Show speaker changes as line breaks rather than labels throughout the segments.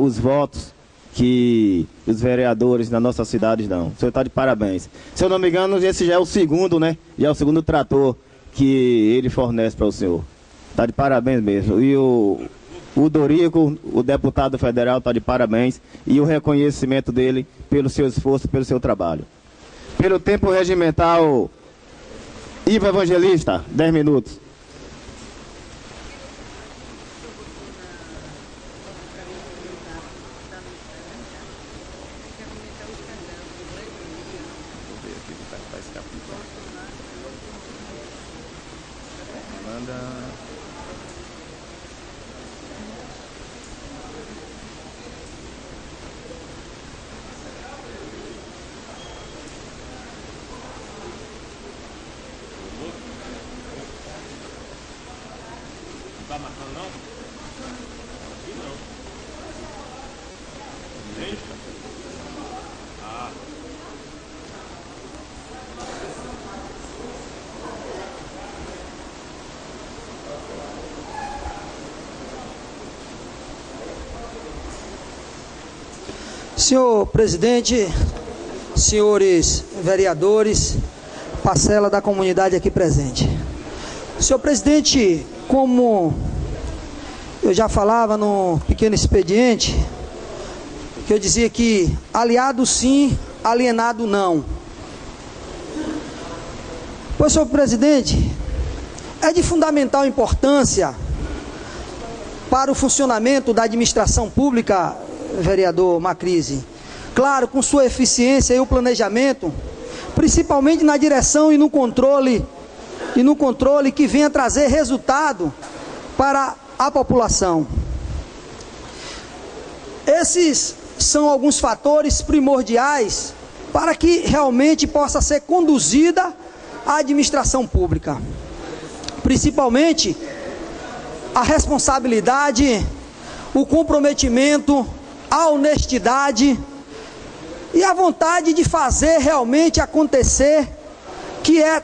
os votos que os vereadores na nossa cidade dão. O senhor está de parabéns. Se eu não me engano, esse já é o segundo, né? Já é o segundo trator que ele fornece para o senhor. Está de parabéns mesmo. E o Dorico, o deputado federal, está de parabéns. E o reconhecimento dele pelo seu esforço, pelo seu trabalho. Pelo tempo regimental, Ivo Evangelista, 10 minutos.
Tá marcando não? Aqui não. Gente? Ah.
Senhor presidente, senhores vereadores, parcela da comunidade aqui presente. Senhor presidente, como eu já falava no pequeno expediente, que eu dizia que aliado sim, alienado não. Pois, senhor presidente, é de fundamental importância para o funcionamento da administração pública, vereador Macrise, claro, com sua eficiência e o planejamento, principalmente na direção e no controle que venha trazer resultado para a população. Esses são alguns fatores primordiais para que realmente possa ser conduzida a administração pública. Principalmente a responsabilidade, o comprometimento, a honestidade e a vontade de fazer realmente acontecer, que é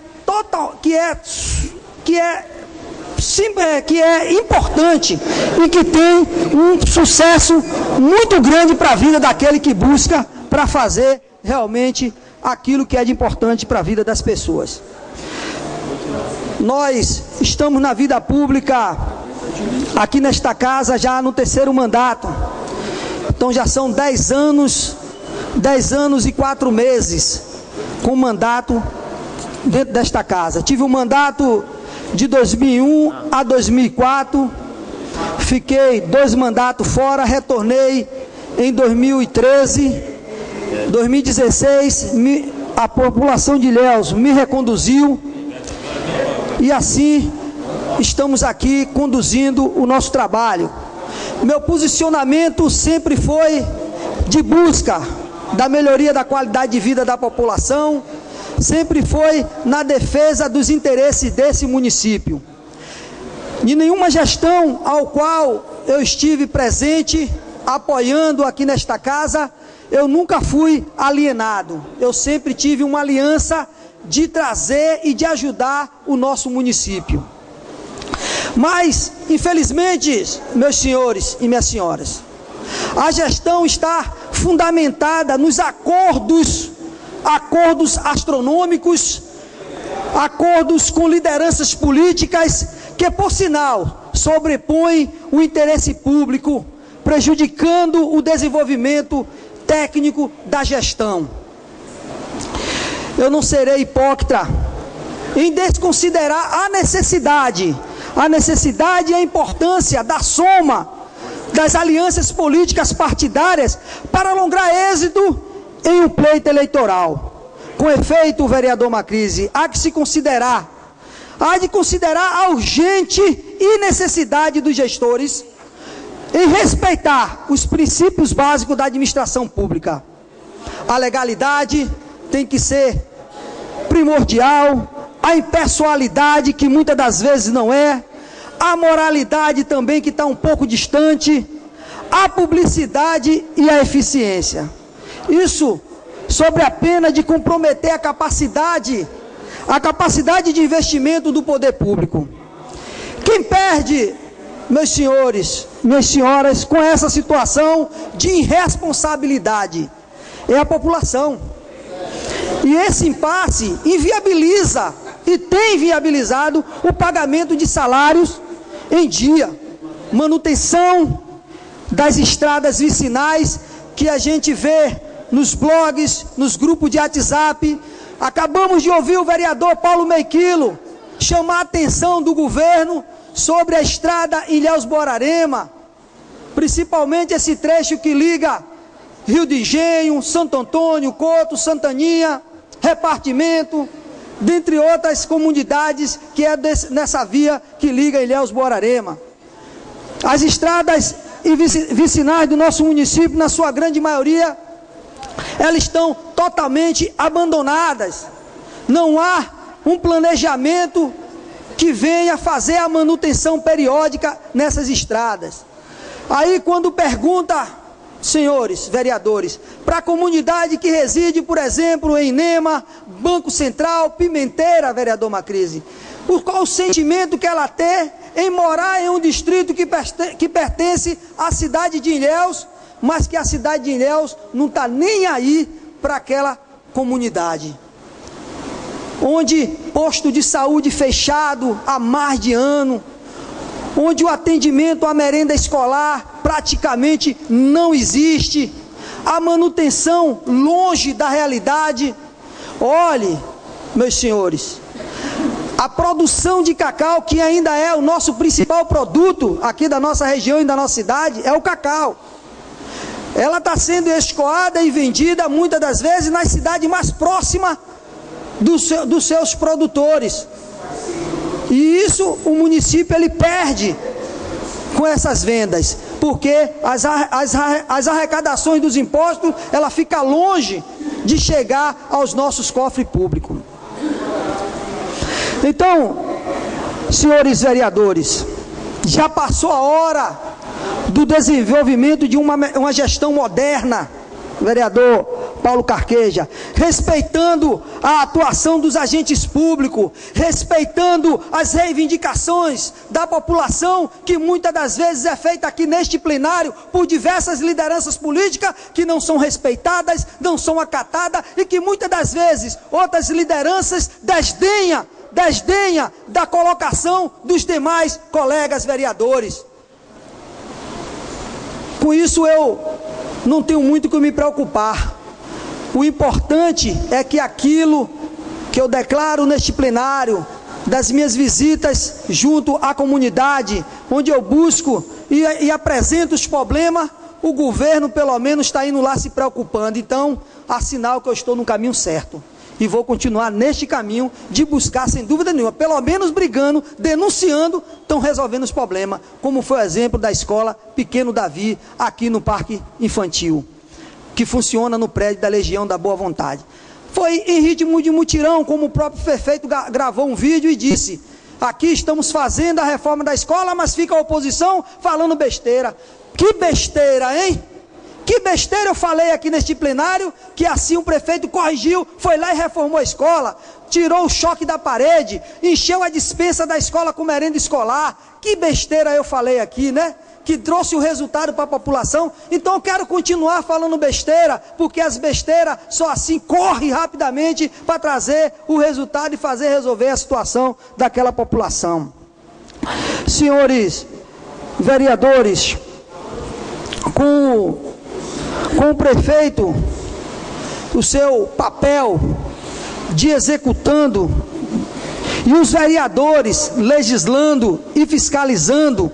importante e que tem um sucesso muito grande para a vida daquele que busca para fazer realmente aquilo que é de importante para a vida das pessoas. Nós estamos na vida pública aqui nesta casa já no 3º mandato, então já são 10 anos e 4 meses com mandato dentro desta casa. Tive um mandato de 2001 a 2004, fiquei 2 mandatos fora, retornei em 2013, 2016, a população de Ilhéus me reconduziu e assim estamos aqui conduzindo o nosso trabalho. Meu posicionamento sempre foi de busca da melhoria da qualidade de vida da população, sempre foi na defesa dos interesses desse município. De nenhuma gestão ao qual eu estive presente, apoiando aqui nesta casa, eu nunca fui alienado. Eu sempre tive uma aliança de trazer e de ajudar o nosso município. Mas, infelizmente, meus senhores e minhas senhoras, a gestão está fundamentada nos acordos astronômicos, acordos com lideranças políticas que, por sinal, sobrepõem o interesse público, prejudicando o desenvolvimento técnico da gestão. Eu não serei hipócrita em desconsiderar a necessidade e a importância da soma das alianças políticas partidárias para lograr êxito em um pleito eleitoral. Com efeito, vereador Macrise, há de considerar a urgente e necessidade dos gestores em respeitar os princípios básicos da administração pública. A legalidade tem que ser primordial, a impessoalidade, que muitas das vezes não é, a moralidade também, que está um pouco distante, a publicidade e a eficiência. Isso sob a pena de comprometer a capacidade de investimento do poder público. Quem perde meus senhores, minhas senhoras, com essa situação de irresponsabilidade? É a população. E esse impasse inviabiliza e tem viabilizado o pagamento de salários em dia, manutenção das estradas vicinais que a gente vê nos blogs, nos grupos de WhatsApp. Acabamos de ouvir o vereador Paulo Meiquilo chamar a atenção do governo sobre a estrada Ilhéus-Borarema, principalmente esse trecho que liga Rio de Engenho, Santo Antônio, Couto, Santaninha, Repartimento, dentre outras comunidades que é nessa via que liga Ilhéus-Borarema. As estradas vicinais do nosso município, na sua grande maioria, elas estão totalmente abandonadas. Não há um planejamento que venha fazer a manutenção periódica nessas estradas. Aí quando pergunta, senhores vereadores, para a comunidade que reside, por exemplo, em Nema, Banco Central, Pimenteira, vereador Macrise, qual o sentimento que ela tem em morar em um distrito que pertence à cidade de Ilhéus, mas que a cidade de Ilhéus não está nem aí para aquela comunidade, onde posto de saúde fechado há mais de ano, onde o atendimento à merenda escolar praticamente não existe, a manutenção longe da realidade. Olhe, meus senhores, a produção de cacau, que ainda é o nosso principal produto aqui da nossa região e da nossa cidade, é o cacau. Ela está sendo escoada e vendida muitas das vezes nas cidades mais próximas dos seus produtores. E isso o município ele perde com essas vendas, porque as arrecadações dos impostos, ela fica longe de chegar aos nossos cofres públicos. Então, senhores vereadores, já passou a hora do desenvolvimento de uma gestão moderna, vereador Paulo Carqueja, respeitando a atuação dos agentes públicos, respeitando as reivindicações da população, que muitas das vezes é feita aqui neste plenário por diversas lideranças políticas que não são respeitadas, não são acatadas, e que muitas das vezes outras lideranças desdenha da colocação dos demais colegas vereadores. Com isso eu não tenho muito que me preocupar. O importante é que aquilo que eu declaro neste plenário, das minhas visitas junto à comunidade, onde eu busco e apresento os problemas, o governo pelo menos está indo lá se preocupando. Então, há sinal que eu estou no caminho certo. E vou continuar neste caminho de buscar, sem dúvida nenhuma, pelo menos brigando, denunciando, estão resolvendo os problemas, como foi o exemplo da escola Pequeno Davi, aqui no Parque Infantil, que funciona no prédio da Legião da Boa Vontade. Foi em ritmo de mutirão, como o próprio prefeito gravou um vídeo e disse: aqui estamos fazendo a reforma da escola, mas fica a oposição falando besteira. Que besteira, hein? Que besteira eu falei aqui neste plenário, que assim o prefeito corrigiu, foi lá e reformou a escola, tirou o choque da parede, encheu a despensa da escola com merenda escolar. Que besteira eu falei aqui, né? Que trouxe o resultado para a população. Então eu quero continuar falando besteira, porque as besteiras só assim correm rapidamente para trazer o resultado e fazer resolver a situação daquela população. Senhores vereadores, com o prefeito, o seu papel de executando, e os vereadores legislando e fiscalizando,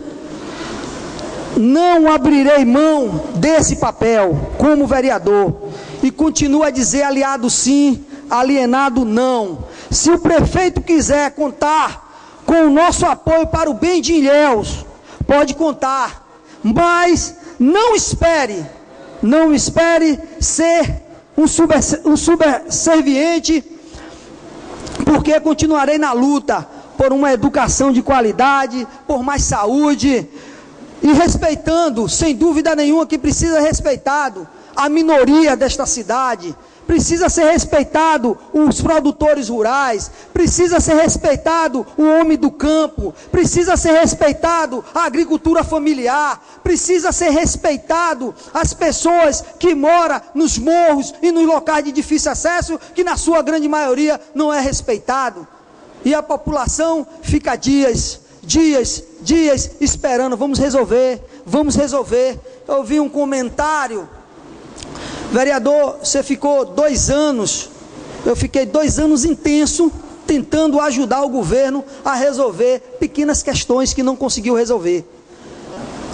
não abrirei mão desse papel como vereador, e continuo a dizer: aliado sim, alienado não. Se o prefeito quiser contar com o nosso apoio para o bem de Ilhéus, pode contar, mas não espere ser um subserviente, porque continuarei na luta por uma educação de qualidade, por mais saúde, e respeitando, sem dúvida nenhuma, que precisa ser respeitado, a minoria desta cidade, precisa ser respeitado os produtores rurais, precisa ser respeitado o homem do campo, precisa ser respeitado a agricultura familiar, precisa ser respeitado as pessoas que moram nos morros e nos locais de difícil acesso, que na sua grande maioria não é respeitado. E a população fica dias esperando, vamos resolver. Eu vi um comentário: vereador, você ficou 2 anos, eu fiquei 2 anos intenso tentando ajudar o governo a resolver pequenas questões que não conseguiu resolver.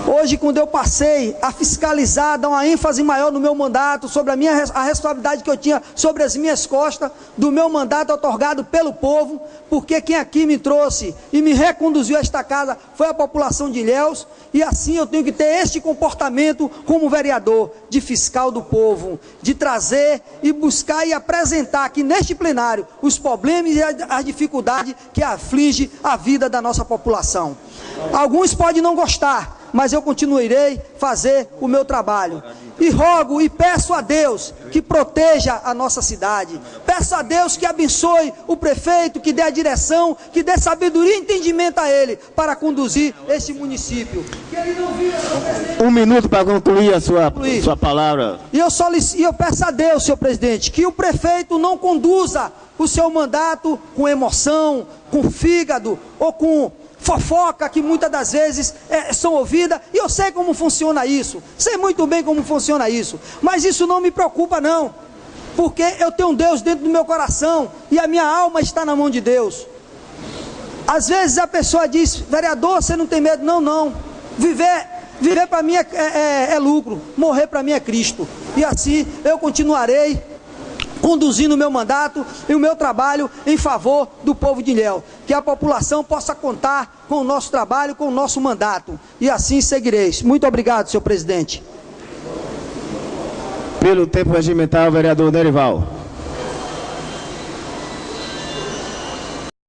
Hoje, quando eu passei a fiscalizar, dar uma ênfase maior no meu mandato, sobre a responsabilidade que eu tinha sobre as minhas costas, do meu mandato otorgado pelo povo, porque quem aqui me trouxe e me reconduziu a esta casa foi a população de Ilhéus, e assim eu tenho que ter este comportamento como vereador, de fiscal do povo, de trazer e buscar e apresentar aqui neste plenário os problemas e as dificuldades que afligem a vida da nossa população. Alguns podem não gostar, mas eu continuarei fazer o meu trabalho. E rogo e peço a Deus que proteja a nossa cidade. Peço a Deus que abençoe o prefeito, que dê a direção, que dê sabedoria e entendimento a ele para conduzir este município. Que ele não viva, senhor presidente.
1 minuto para concluir a sua palavra.
E eu peço a Deus, senhor presidente, que o prefeito não conduza o seu mandato com emoção, com fígado ou com fofoca que muitas das vezes são ouvidas, e eu sei como funciona isso, sei muito bem como funciona isso, mas isso não me preocupa não, porque eu tenho um Deus dentro do meu coração, e a minha alma está na mão de Deus. Às vezes a pessoa diz: vereador, você não tem medo? Não, viver para mim é lucro, morrer para mim é Cristo, e assim eu continuarei conduzindo o meu mandato e o meu trabalho em favor do povo de Ilhéus, que a população possa contar com o nosso trabalho, com o nosso mandato, e assim seguireis. Muito obrigado, senhor presidente.
Pelo tempo regimental, vereador Nerival.